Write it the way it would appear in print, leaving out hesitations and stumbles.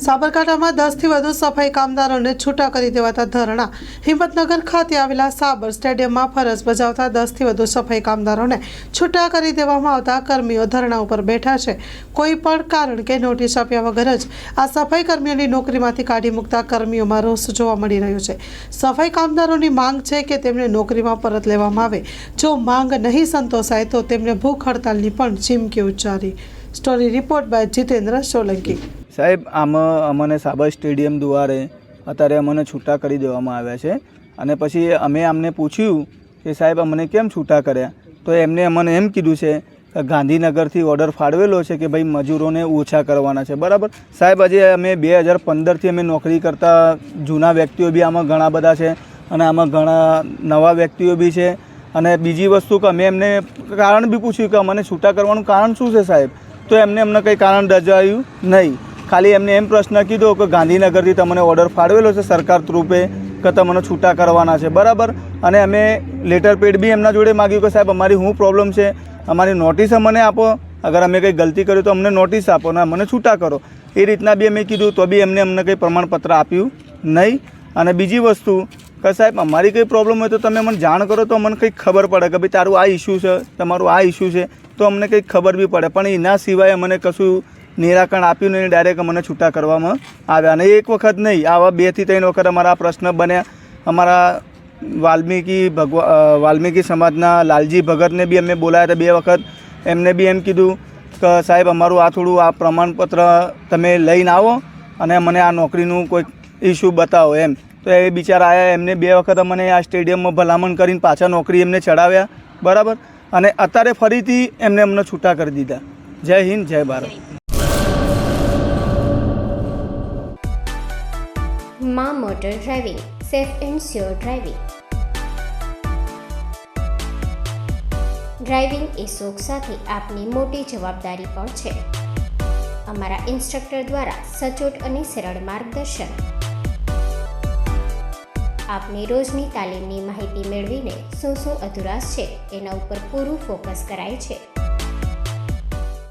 સાબરકાંઠામાં 10થી વધુ સફાઈ કામદારોને છૂટા કરી દેવાતા ધરણા. હિંમતનગર ખાતે આવેલા સાબર સ્ટેડિયમમાં ફરજ બજાવતા 10થી વધુ સફાઈ કામદારોને છૂટા કરી દેવામાં આવતા કર્મીઓ ધરણા ઉપર બેઠા છે. કોઈ પણ કારણ કે નોટિસ આપ્યા વગર જ આ સફાઈ કર્મીઓની નોકરીમાંથી કાઢી મૂકતા કર્મીઓમાં રોષ જોવા મળી રહ્યો છે. સફાઈ કામદારોની માંગ છે કે તેમને નોકરીમાં પરત લેવામાં આવે. જો માંગ નહીં સંતોષાય તો તેમને ભૂખ હડતાલની પણ ચીમકી ઉચ્ચારી. Story report by Jitendra Solanki. સાહેબ, આમાં અમને સાબર સ્ટેડિયમ દ્વારે અત્યારે અમને છૂટા કરી દેવામાં આવ્યા છે અને પછી અમે અમને પૂછ્યું કે સાહેબ અમને કેમ છૂટા કર્યા, તો એમને અમને એમ કીધું છે કે ગાંધીનગરથી ઓર્ડર ફાળવેલો છે કે ભાઈ મજૂરોને ઓછા કરવાના છે. બરાબર સાહેબ, હજી અમે 2015થી અમે નોકરી કરતા જૂના વ્યક્તિઓ બી આમાં ઘણા બધા છે અને આમાં ઘણા નવા વ્યક્તિઓ બી છે. અને બીજી વસ્તુ કે અમે એમને કારણ બી પૂછ્યું કે અમને છૂટા કરવાનું કારણ શું છે સાહેબ, તો અમને કંઈ કારણ રજાયું નહીં. ખાલી એમને એમ પ્રશ્ન કીધો કે ગાંધીનગરથી તમને ઓર્ડર ફાળવેલો છે સરકાર રૂપે કે તમને છૂટા કરવાના છે. બરાબર, અને અમે લેટર પેડ બી એમના જોડે માગ્યું કે સાહેબ અમારી શું પ્રોબ્લેમ છે, અમારી નોટિસ અમને આપો, અગર અમે કંઈ ગલતી કર્યું તો અમને નોટિસ આપો ને અમને છૂટા કરો. એ રીતના બી અમે કીધું તો બી અમને કંઈ પ્રમાણપત્ર આપ્યું નહીં. અને બીજી વસ્તુ કે સાહેબ અમારી કંઈ પ્રોબ્લેમ હોય તો તમે મને જાણ કરો તો અમને કંઈક ખબર પડે કે ભાઈ તારું આ ઇસ્યુ છે, તમારું આ ઇસ્યુ છે, તો અમને કંઈક ખબર બી પડે. પણ એના સિવાય અમને કશું નિરાકરણ આપ્યું નહીં, ડાયરેક્ટ અમને છૂટા કરવામાં આવ્યા. અને એક વખત નહીં, આવા 2 થી 3 વખત અમારા પ્રશ્ન બન્યા. અમારા વાલ્મીકી સમાજના લાલજી ભગતને બી અમે બોલાયા હતા 2 વખત. એમને બી એમ કીધું કે સાહેબ અમારું આ થોડું આ પ્રમાણપત્ર તમે લઈને આવો અને મને આ નોકરીનું કોઈ ઇસ્યુ બતાવો એમ. તો એ બિચારા આવ્યા, એમને 2 વખત અમને આ સ્ટેડિયમમાં ભલામણ કરીને પાછા નોકરી એમને ચડાવ્યા. બરાબર, અને અત્યારે ફરીથી અમને છૂટા કરી દીધા. જય હિન્દ, જય ભારત. માં motor driving, safe and sure driving. Driving એ શોખ સાથે આપની મોટી જવાબદારી પણ છે. અમારા ઇન્સ્ટ્રક્ટર દ્વારા સચોટ અને સરળ માર્ગદર્શન. આપની રોજની તાલીમની માહિતી મેળવીને શું અધુરાશ છે એના ઉપર પૂરું ફોકસ કરાય છે.